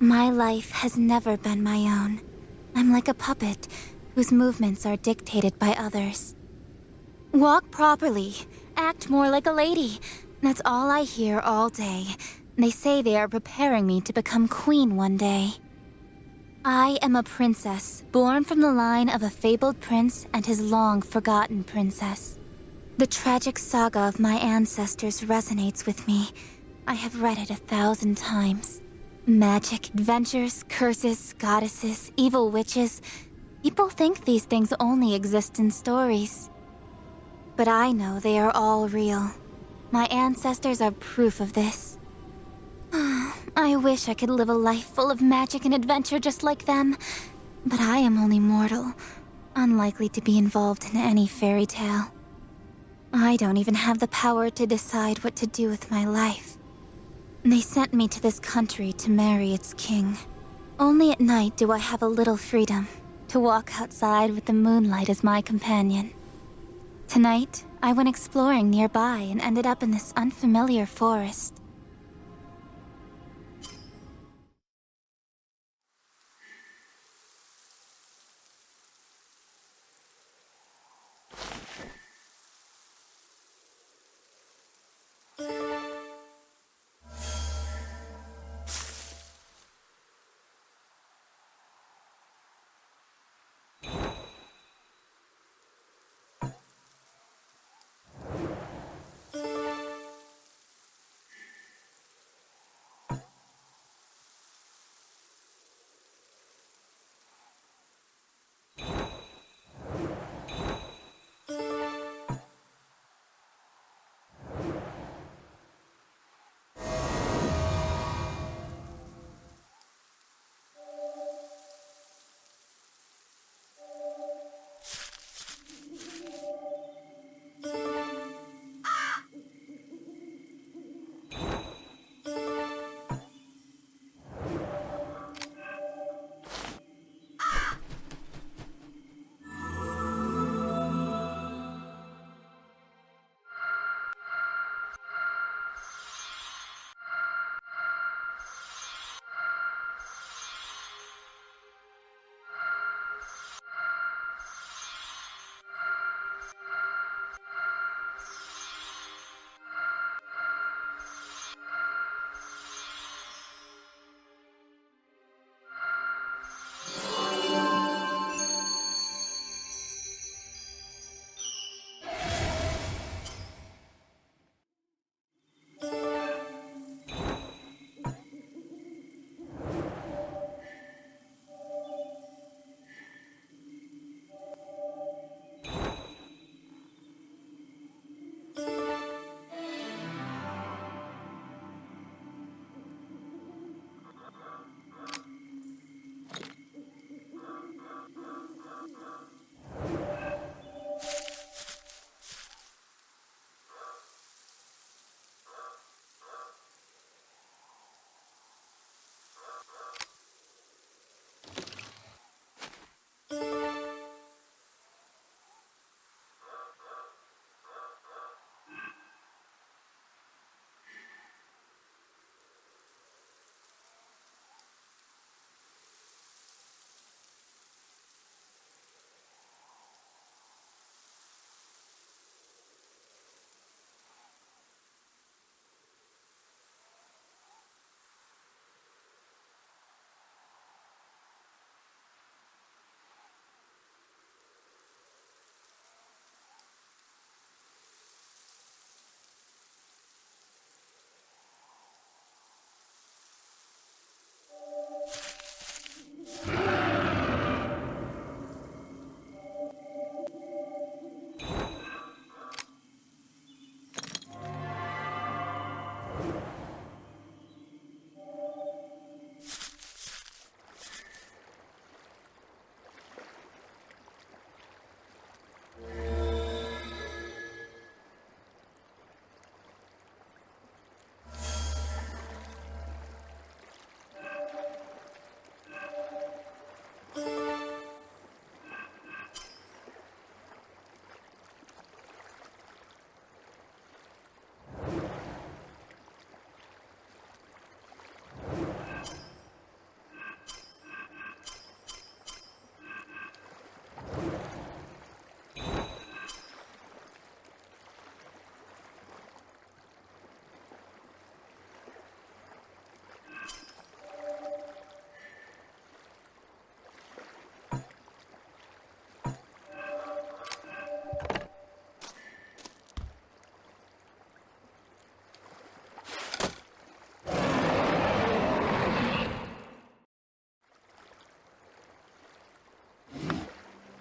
My life has never been my own. I'm like a puppet, whose movements are dictated by others. Walk properly. Act more like a lady. That's all I hear all day. They say they are preparing me to become queen one day. I am a princess, born from the line of a fabled prince and his long-forgotten princess. The tragic saga of my ancestors resonates with me. I have read it 1,000 times. Magic, adventures, curses, goddesses, evil witches. People think these things only exist in stories. But I know they are all real. My ancestors are proof of this. I wish I could live a life full of magic and adventure just like them. But I am only mortal, unlikely to be involved in any fairy tale. I don't even have the power to decide what to do with my life. They sent me to this country to marry its king. Only at night do I have a little freedom, to walk outside with the moonlight as my companion. Tonight, I went exploring nearby and ended up in this unfamiliar forest.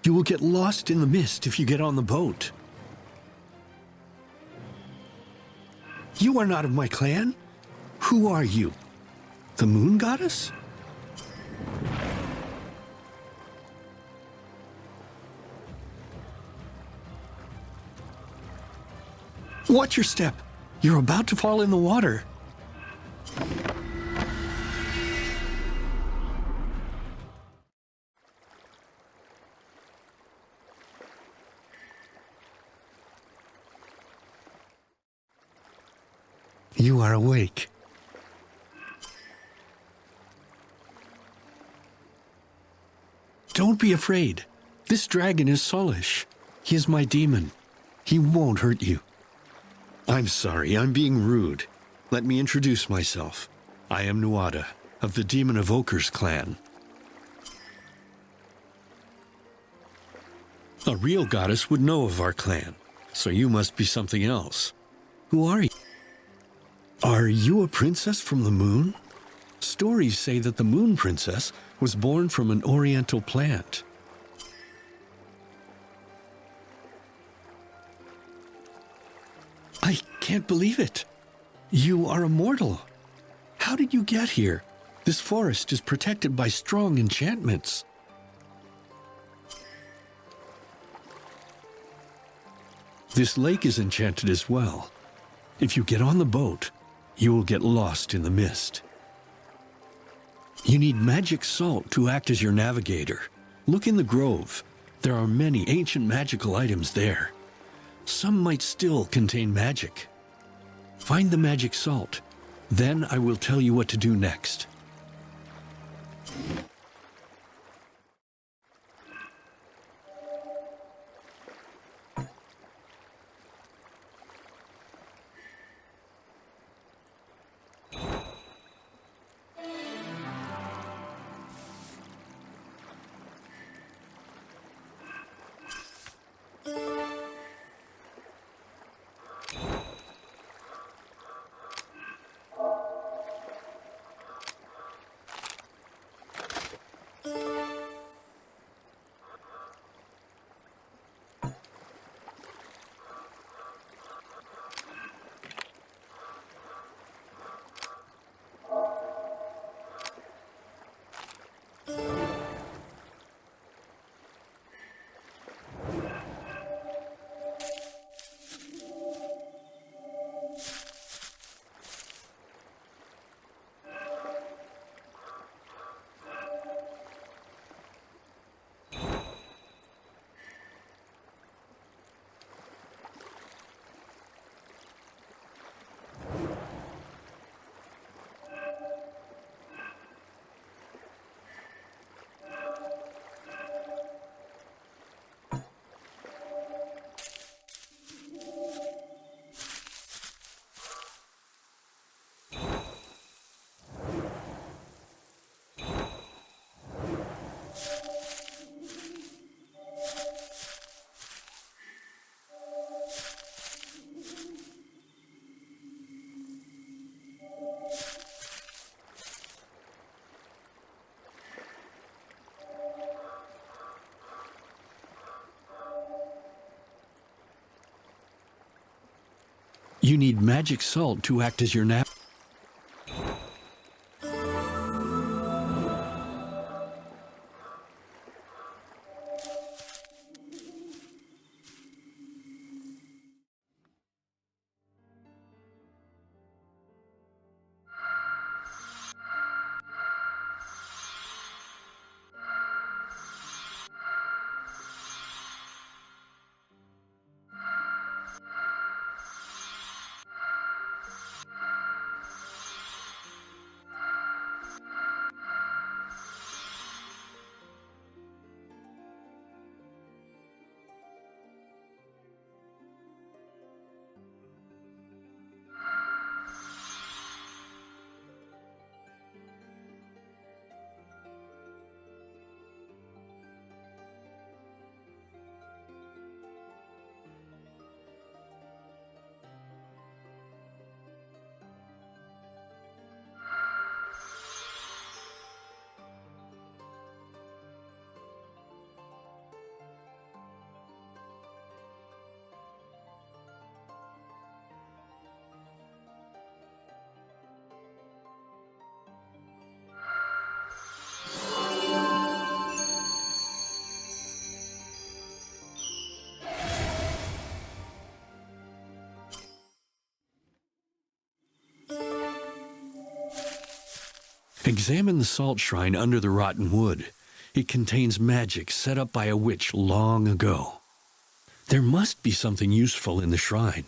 You will get lost in the mist if you get on the boat. You are not of my clan? Who are you? The moon goddess? Watch your step. You're about to fall in the water. You are awake. Don't be afraid. This dragon is Solish. He is my demon. He won't hurt you. I'm sorry, I'm being rude. Let me introduce myself. I am Nuada, of the Demon Evoker's clan. A real goddess would know of our clan, so you must be something else. Who are you? Are you a princess from the moon? Stories say that the Moon Princess was born from an oriental plant. I can't believe it. You are immortal. How did you get here? This forest is protected by strong enchantments. This lake is enchanted as well. If you get on the boat, you will get lost in the mist. You need magic salt to act as your navigator. Look in the grove. There are many ancient magical items there. Some might still contain magic. Find the magic salt. Then I will tell you what to do next. You need magic salt to act as your Examine the salt shrine under the rotten wood. It contains magic set up by a witch long ago. There must be something useful in the shrine.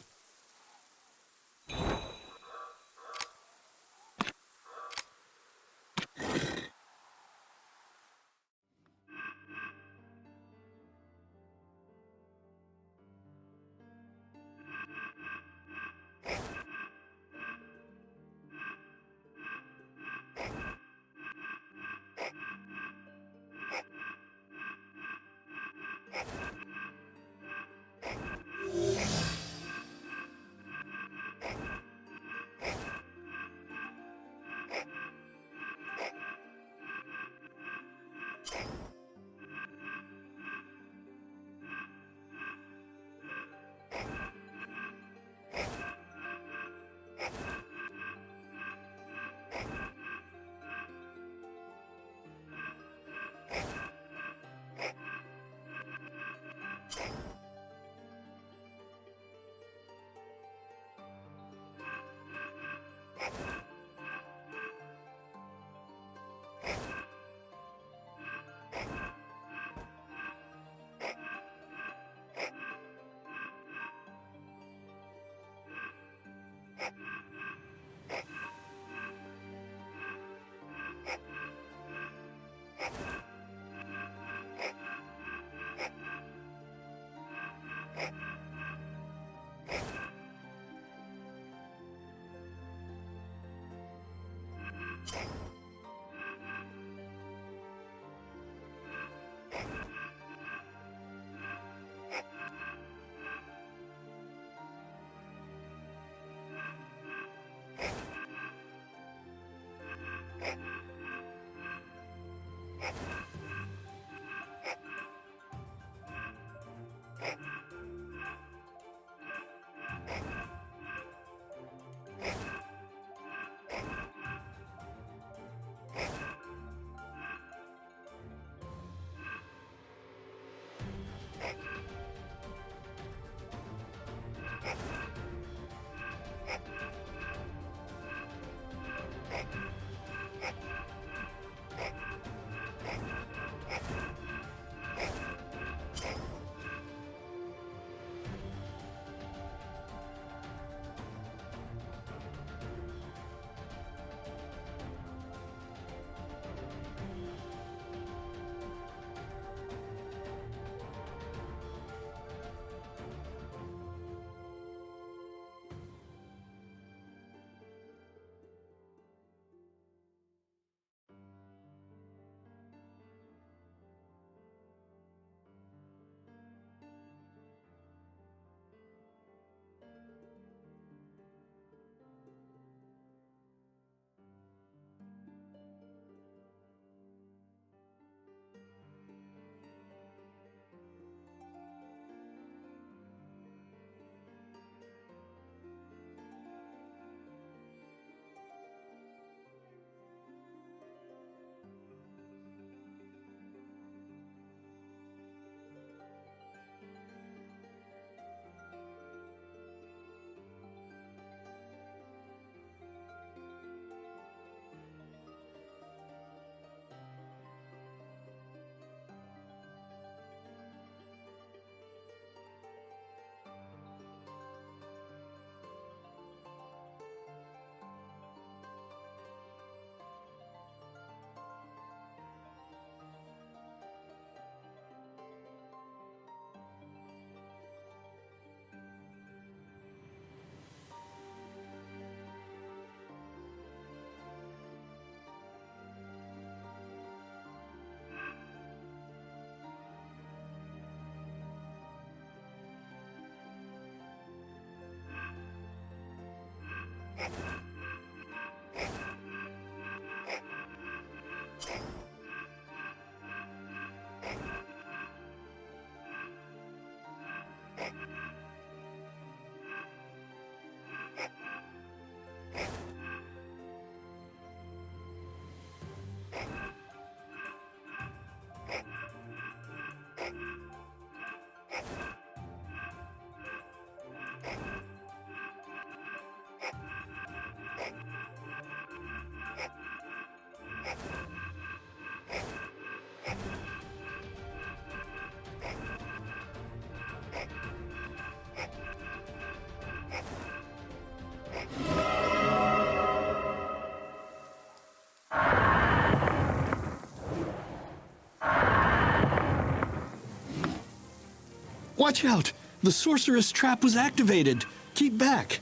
Watch out! The sorceress trap was activated! Keep back!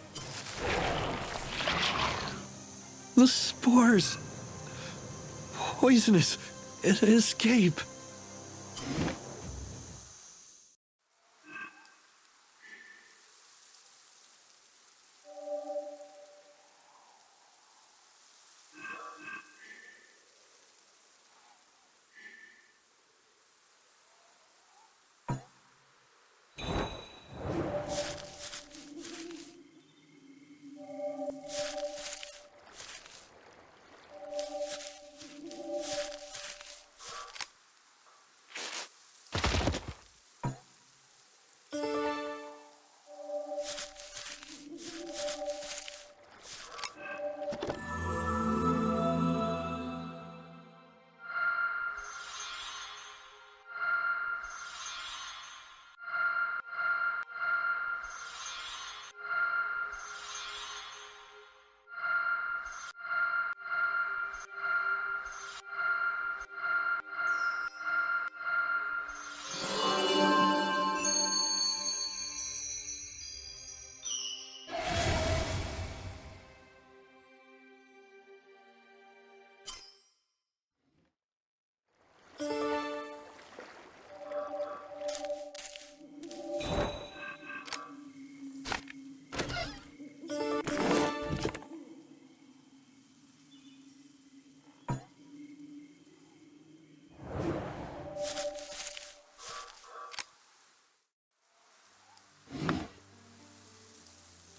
The spores! Poisonous! Escape!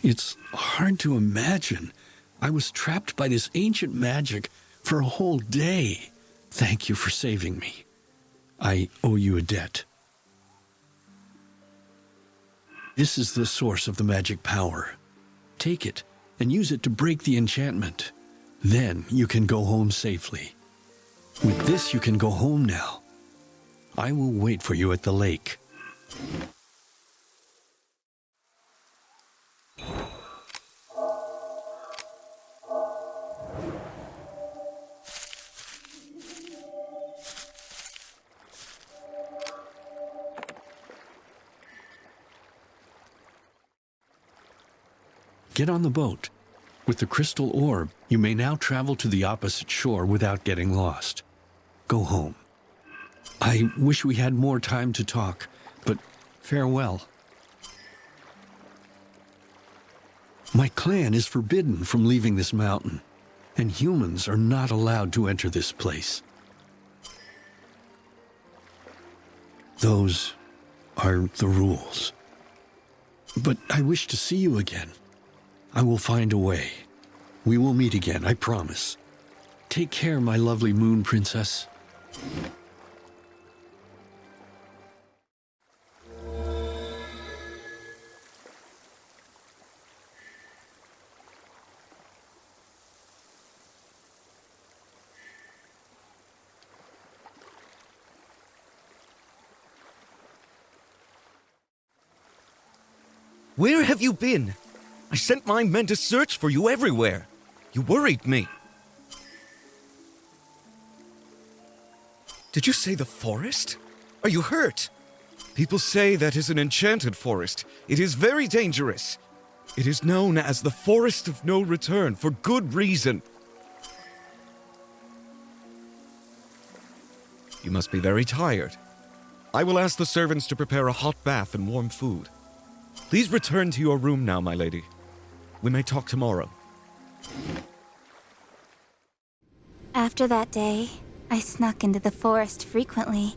It's hard to imagine. I was trapped by this ancient magic for a whole day. Thank you for saving me. I owe you a debt. This is the source of the magic power. Take it and use it to break the enchantment. Then you can go home safely. With this, you can go home now. I will wait for you at the lake. Get on the boat. With the crystal orb, you may now travel to the opposite shore without getting lost. Go home. I wish we had more time to talk, but farewell. My clan is forbidden from leaving this mountain, and humans are not allowed to enter this place. Those are the rules. But I wish to see you again. I will find a way. We will meet again, I promise. Take care, my lovely moon princess. Where have you been? I sent my men to search for you everywhere. You worried me. Did you say the forest? Are you hurt? People say that is an enchanted forest. It is very dangerous. It is known as the Forest of No Return for good reason. You must be very tired. I will ask the servants to prepare a hot bath and warm food. Please return to your room now, my lady. We may talk tomorrow. After that day, I snuck into the forest frequently.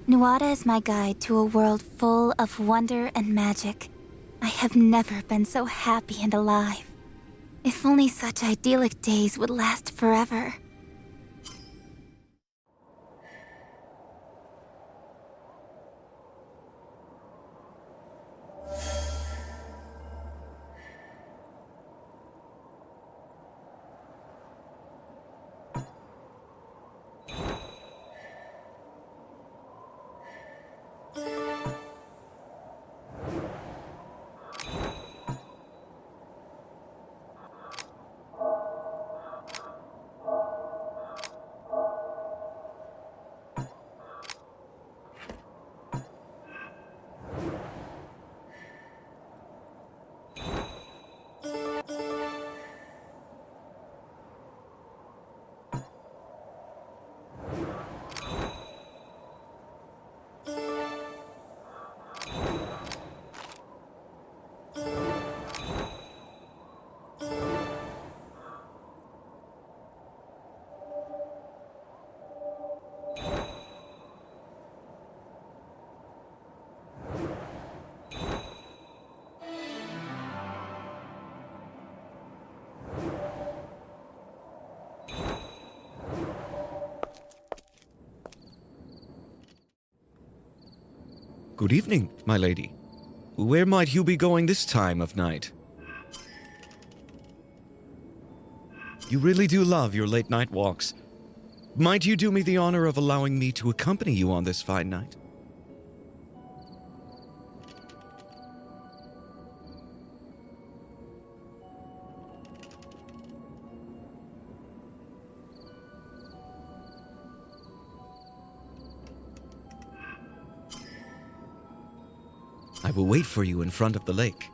Nuada is my guide to a world full of wonder and magic. I have never been so happy and alive. If only such idyllic days would last forever. Good evening, my lady. Where might you be going this time of night? You really do love your late night walks. Might you do me the honor of allowing me to accompany you on this fine night? I will wait for you in front of the lake.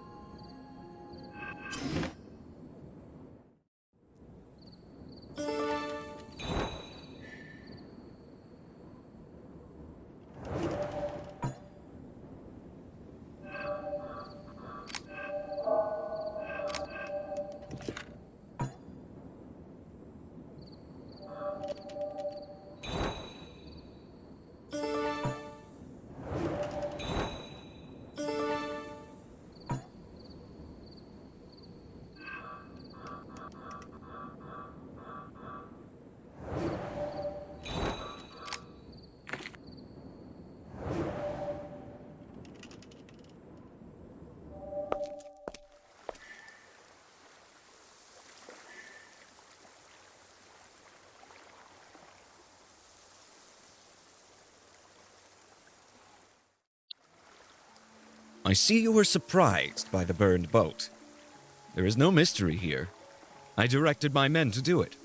I see you were surprised by the burned boat. There is no mystery here. I directed my men to do it.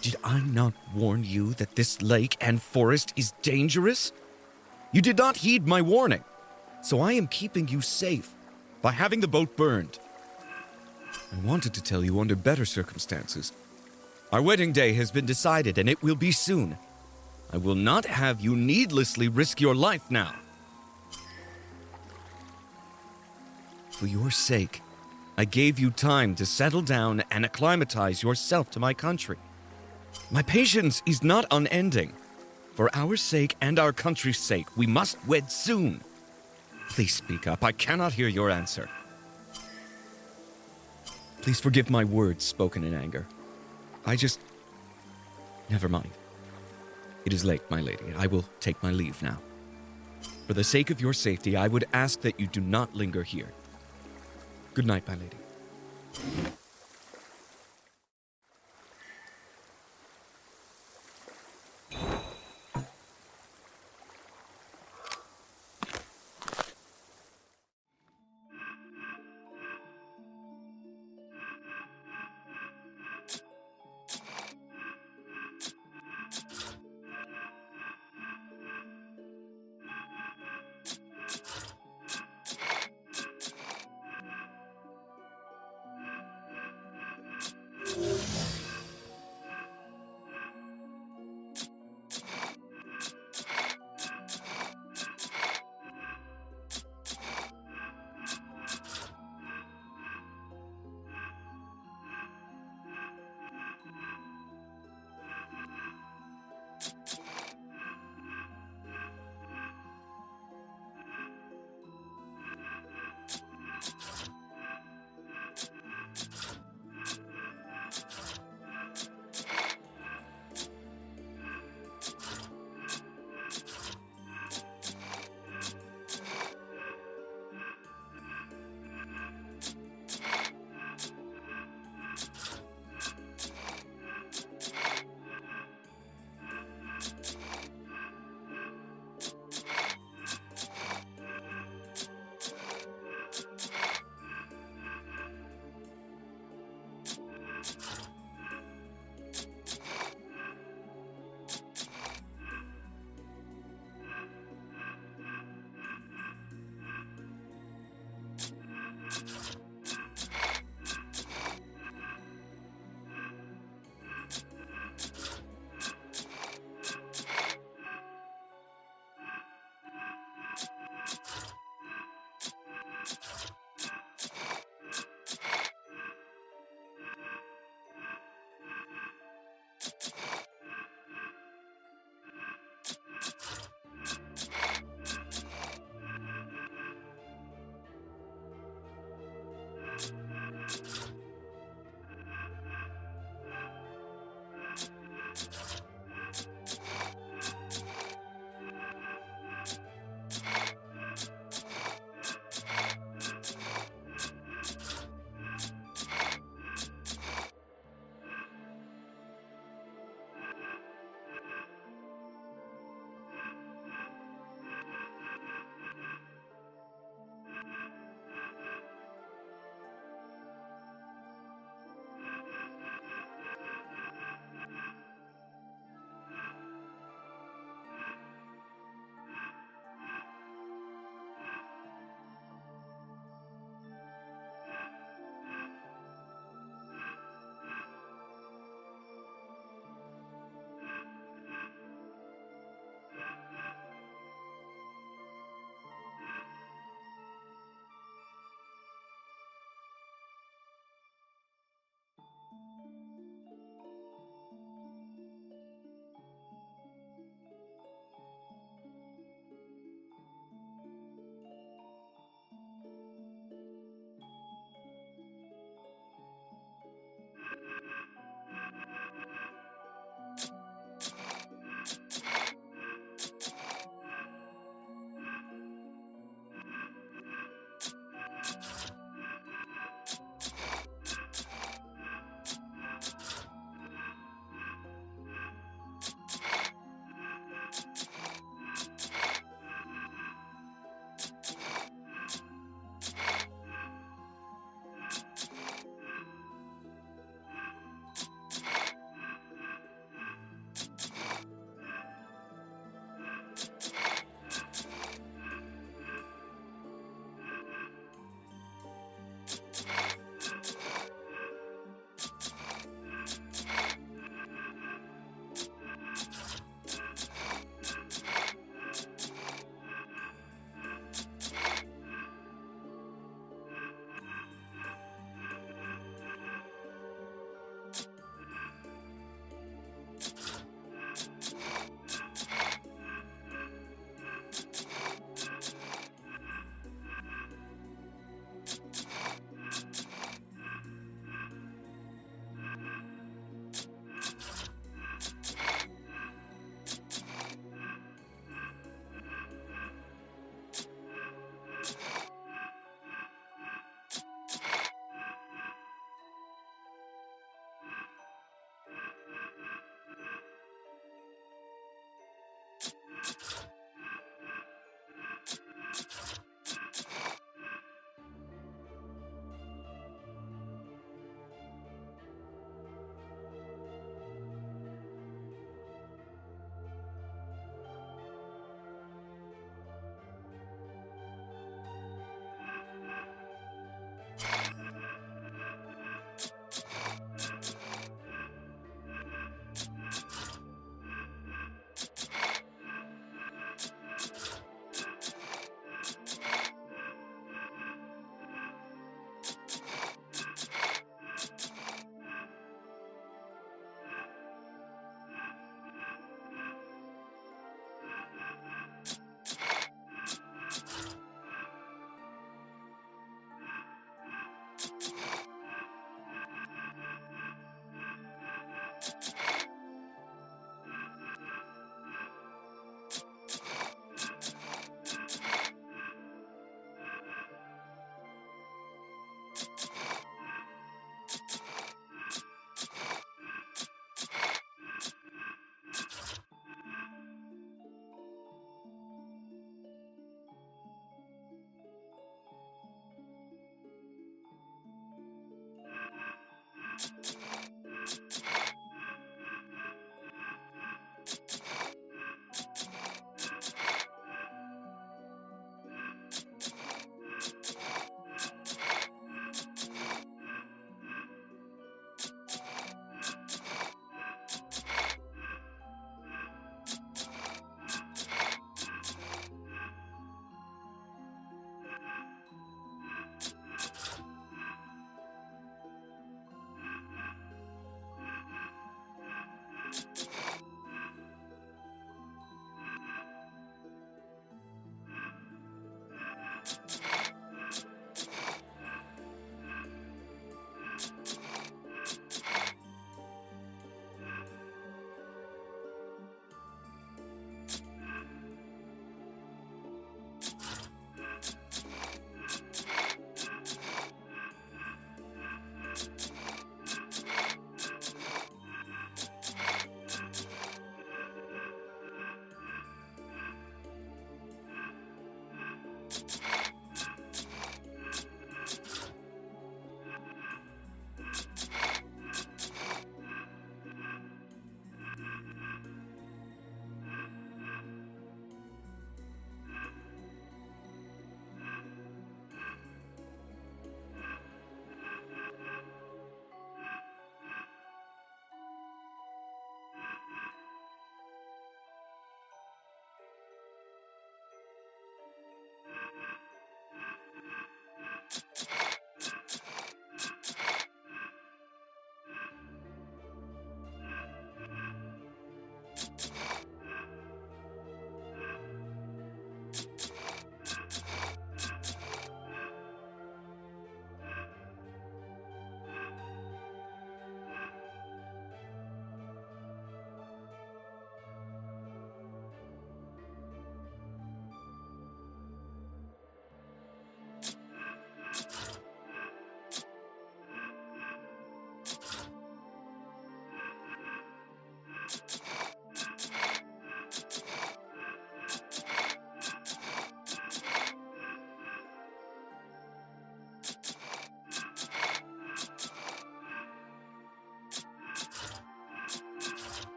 Did I not warn you that this lake and forest is dangerous? You did not heed my warning, so I am keeping you safe by having the boat burned. I wanted to tell you under better circumstances. Our wedding day has been decided, and it will be soon. I will not have you needlessly risk your life now. For your sake, I gave you time to settle down and acclimatize yourself to my country. My patience is not unending. For our sake and our country's sake, we must wed soon. Please speak up. I cannot hear your answer. Please forgive my words spoken in anger. Never mind. It is late, my lady. I will take my leave now. For the sake of your safety, I would ask that you do not linger here. Good night, my lady.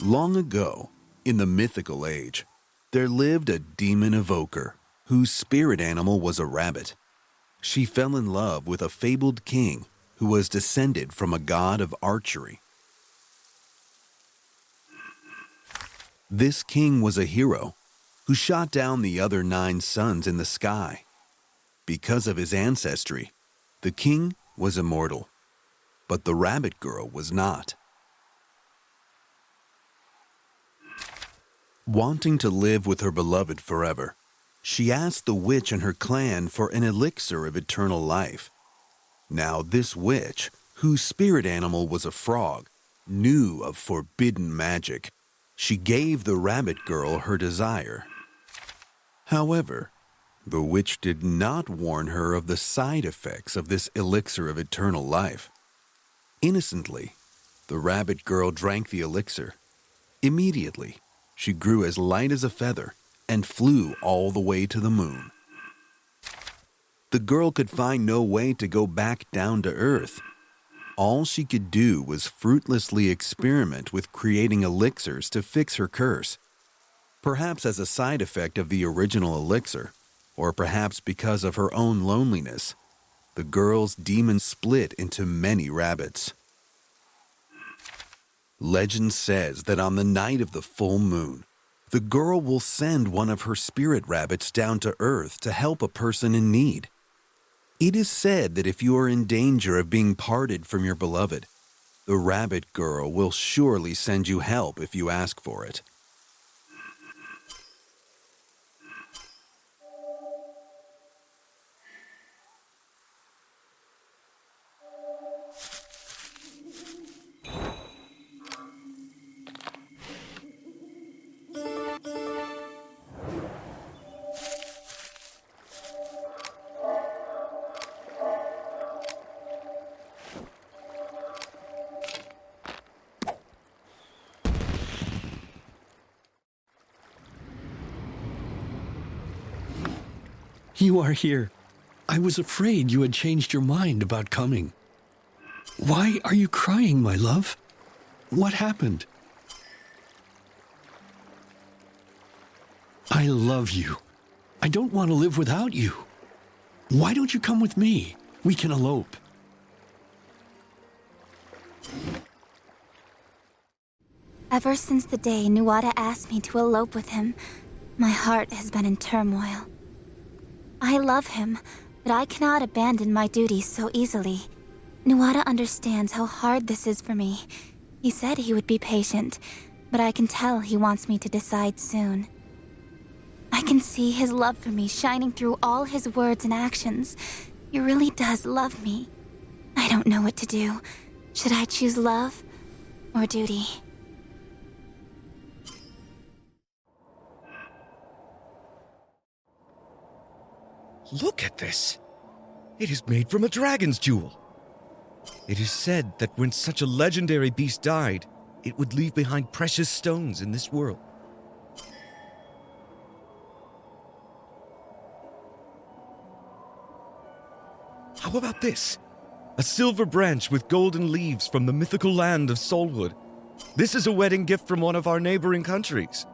Long ago, in the mythical age, there lived a demon evoker whose spirit animal was a rabbit. She fell in love with a fabled king who was descended from a god of archery. This king was a hero who shot down the other 9 suns in the sky. Because of his ancestry, the king was immortal, but the rabbit girl was not. Wanting to live with her beloved forever, she asked the witch and her clan for an elixir of eternal life. Now this witch, whose spirit animal was a frog, knew of forbidden magic. She gave the rabbit girl her desire. However, the witch did not warn her of the side effects of this elixir of eternal life. Innocently, the rabbit girl drank the elixir. Immediately, she grew as light as a feather and flew all the way to the moon. The girl could find no way to go back down to Earth. All she could do was fruitlessly experiment with creating elixirs to fix her curse. Perhaps as a side effect of the original elixir, or perhaps because of her own loneliness, the girl's demon split into many rabbits. Legend says that on the night of the full moon, the girl will send one of her spirit rabbits down to Earth to help a person in need. It is said that if you are in danger of being parted from your beloved, the rabbit girl will surely send you help if you ask for it. You are here. I was afraid you had changed your mind about coming. Why are you crying, my love? What happened? I love you. I don't want to live without you. Why don't you come with me? We can elope. Ever since the day Nuada asked me to elope with him, my heart has been in turmoil. I love him, but I cannot abandon my duties so easily. Nuada understands how hard this is for me. He said he would be patient, but I can tell he wants me to decide soon. I can see his love for me shining through all his words and actions. He really does love me. I don't know what to do. Should I choose love or duty? Look at this. It is made from a dragon's jewel. It is said that when such a legendary beast died, it would leave behind precious stones in this world. How about this? A silver branch with golden leaves from the mythical land of Solwood. This is a wedding gift from one of our neighboring countries.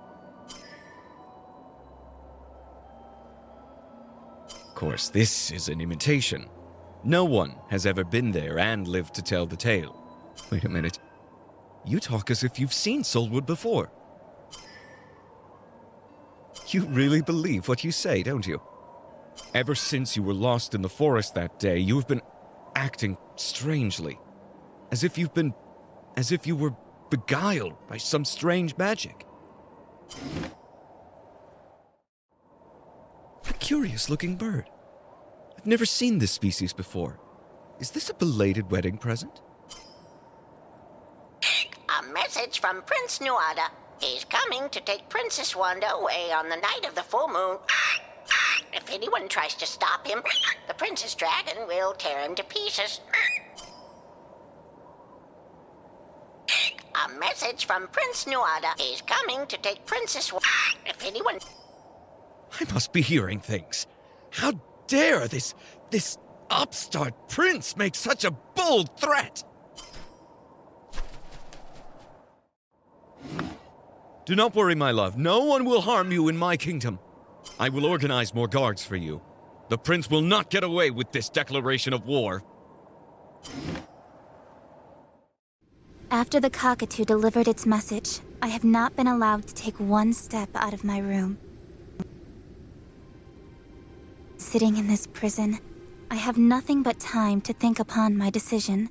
Of course, this is an imitation. No one has ever been there and lived to tell the tale. Wait a minute. You talk as if you've seen Solwood before. You really believe what you say, don't you? Ever since you were lost in the forest that day, you have been acting strangely. As if you were beguiled by some strange magic. A curious-looking bird. I've never seen this species before. Is this a belated wedding present? A message from Prince Nuada. He's coming to take Princess Wanda away on the night of the full moon. If anyone tries to stop him, the Princess Dragon will tear him to pieces. A message from Prince Nuada. He's coming to take Princess Wanda. If anyone... I must be hearing things. How dare this upstart prince make such a bold threat? Do not worry, my love. No one will harm you in my kingdom. I will organize more guards for you. The prince will not get away with this declaration of war. After the cockatoo delivered its message, I have not been allowed to take one step out of my room. Sitting in this prison, I have nothing but time to think upon my decision.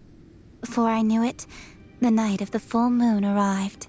Before I knew it, the night of the full moon arrived.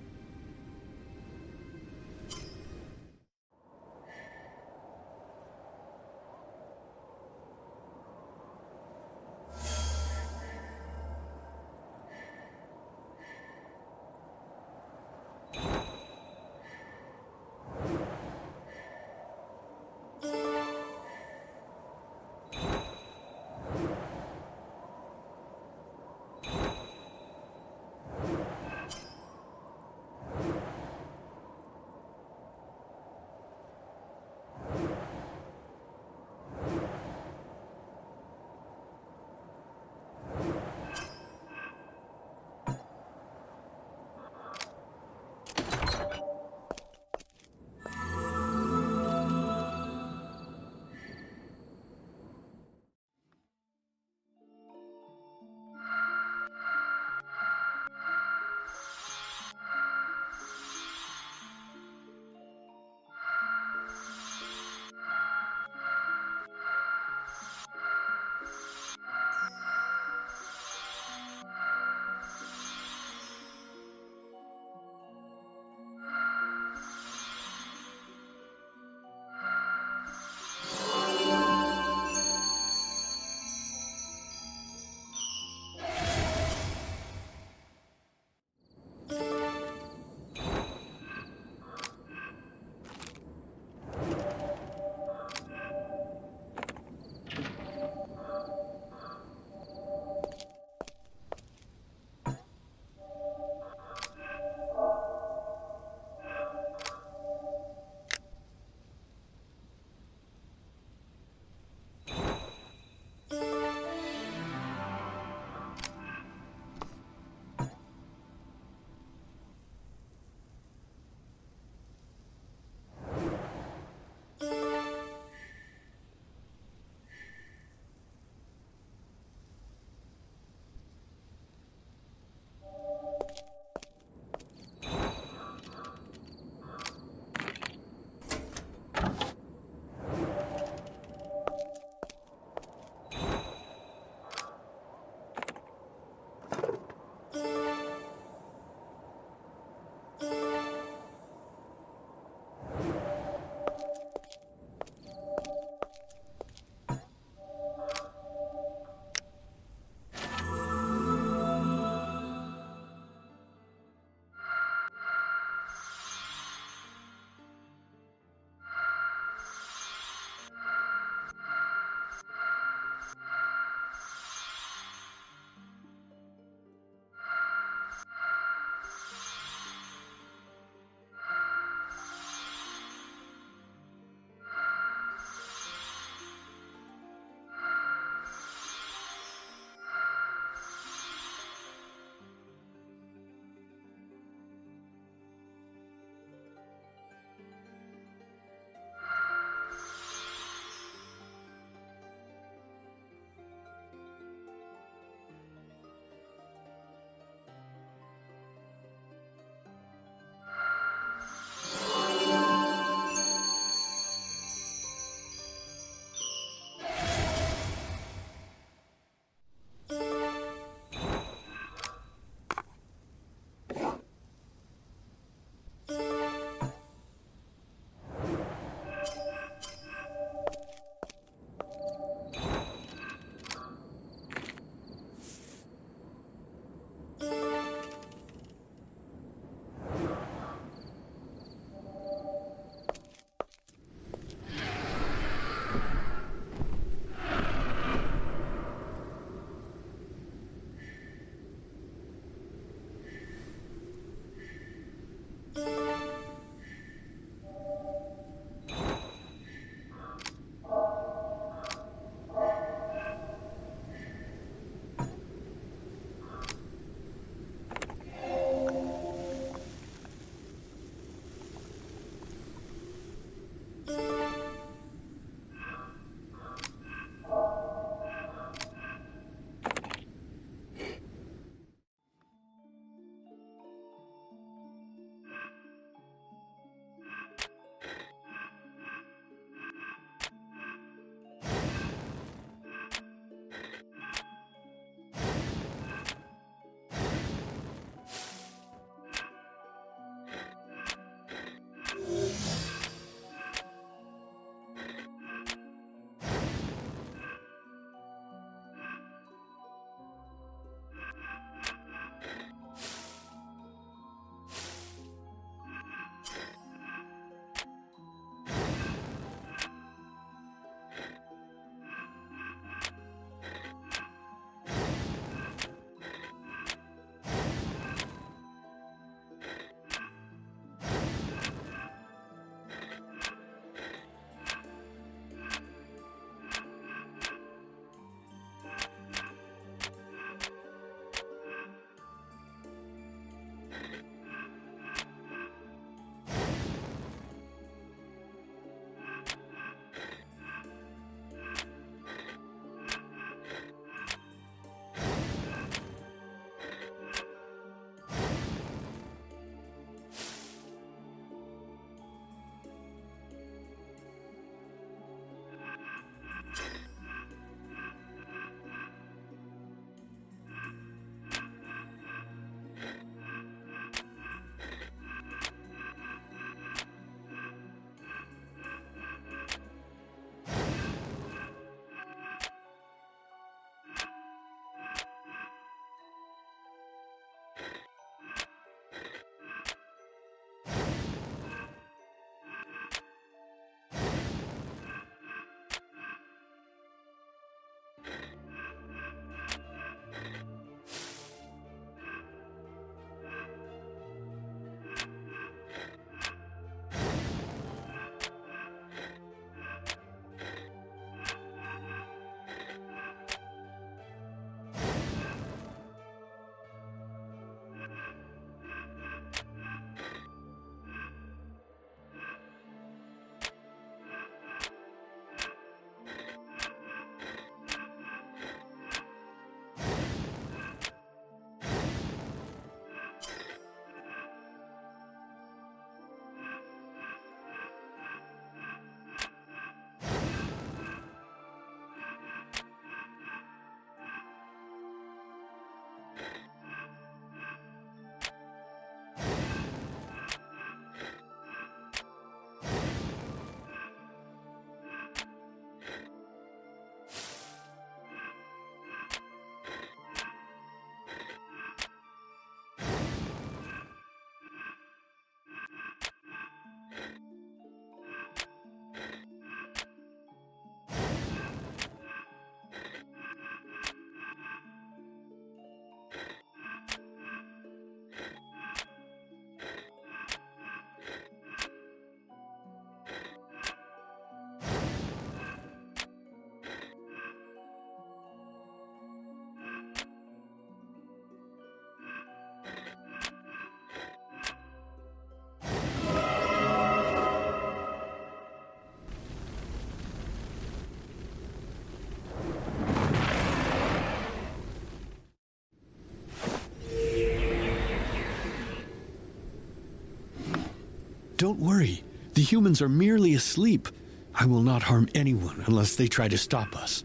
Don't worry. The humans are merely asleep. I will not harm anyone unless they try to stop us.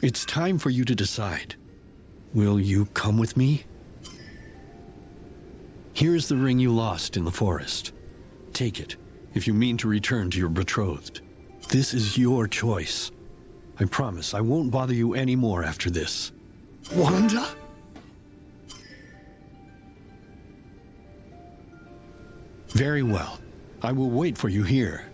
It's time for you to decide. Will you come with me? Here is the ring you lost in the forest. Take it, if you mean to return to your betrothed. This is your choice. I promise I won't bother you anymore after this. Wanda? Very well. I will wait for you here.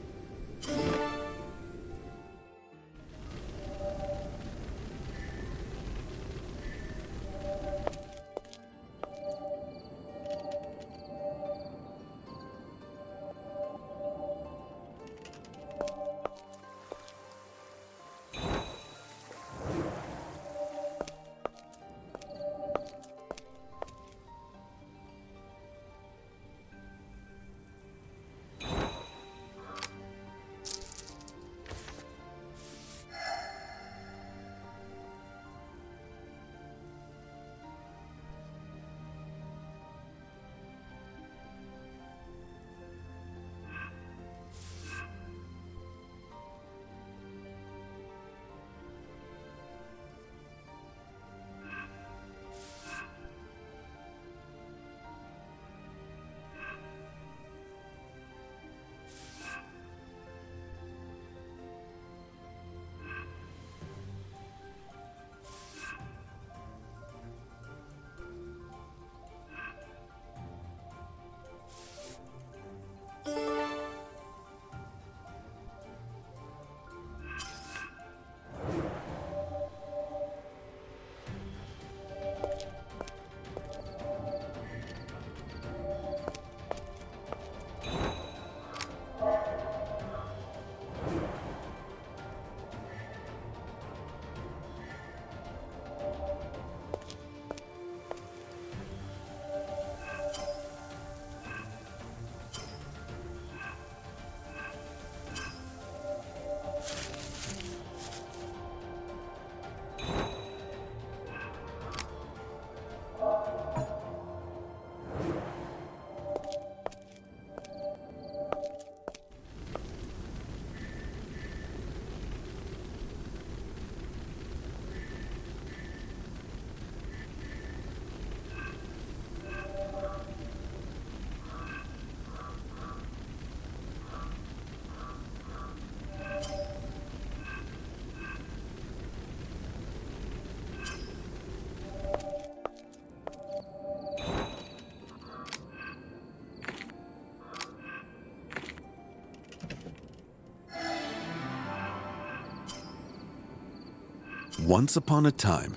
Once upon a time,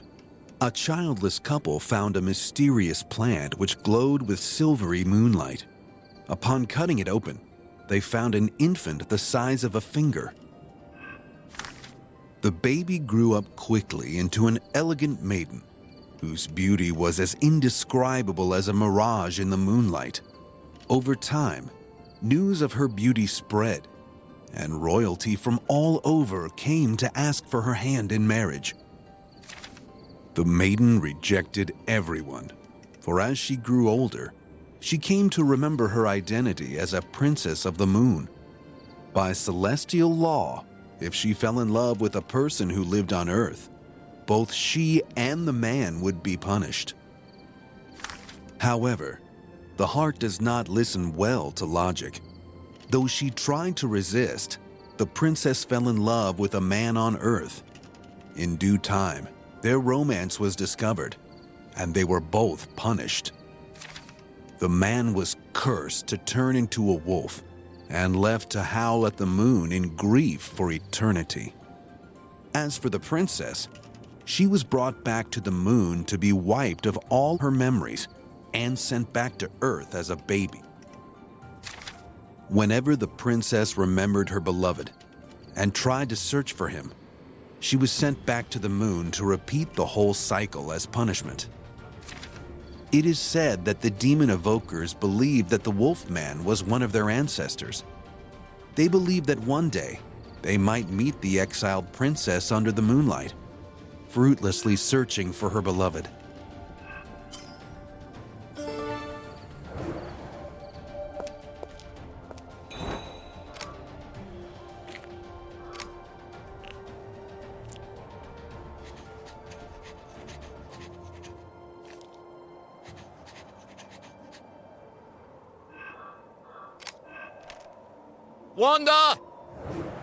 a childless couple found a mysterious plant which glowed with silvery moonlight. Upon cutting it open, they found an infant the size of a finger. The baby grew up quickly into an elegant maiden, whose beauty was as indescribable as a mirage in the moonlight. Over time, news of her beauty spread, and royalty from all over came to ask for her hand in marriage. The maiden rejected everyone, for as she grew older, she came to remember her identity as a princess of the moon. By celestial law, if she fell in love with a person who lived on Earth, both she and the man would be punished. However, the heart does not listen well to logic. Though she tried to resist, the princess fell in love with a man on Earth. In due time, their romance was discovered, and they were both punished. The man was cursed to turn into a wolf and left to howl at the moon in grief for eternity. As for the princess, she was brought back to the moon to be wiped of all her memories and sent back to Earth as a baby. Whenever the princess remembered her beloved and tried to search for him, she was sent back to the moon to repeat the whole cycle as punishment. It is said that the demon evokers believed that the Wolfman was one of their ancestors. They believed that one day they might meet the exiled princess under the moonlight, fruitlessly searching for her beloved. Wanda!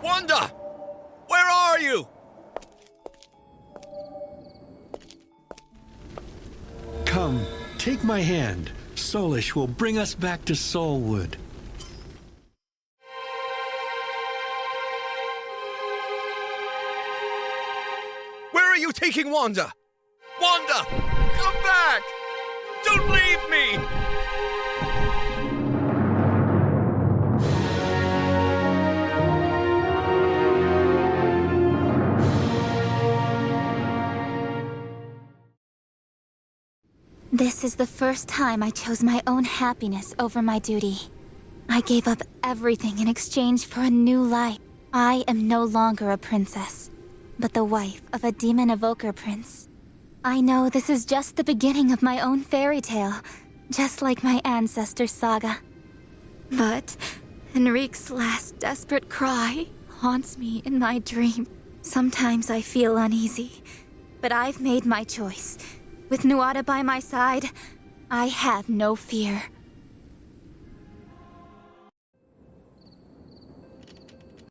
Wanda! Where are you? Come, take my hand. Solish will bring us back to Soulwood. Where are you taking Wanda? Wanda! Come back! Don't leave me! This is the first time I chose my own happiness over my duty. I gave up everything in exchange for a new life. I am no longer a princess, but the wife of a demon evoker prince. I know this is just the beginning of my own fairy tale, just like my ancestor's saga. But Enrique's last desperate cry haunts me in my dream. Sometimes I feel uneasy, but I've made my choice. With Nuada by my side, I have no fear.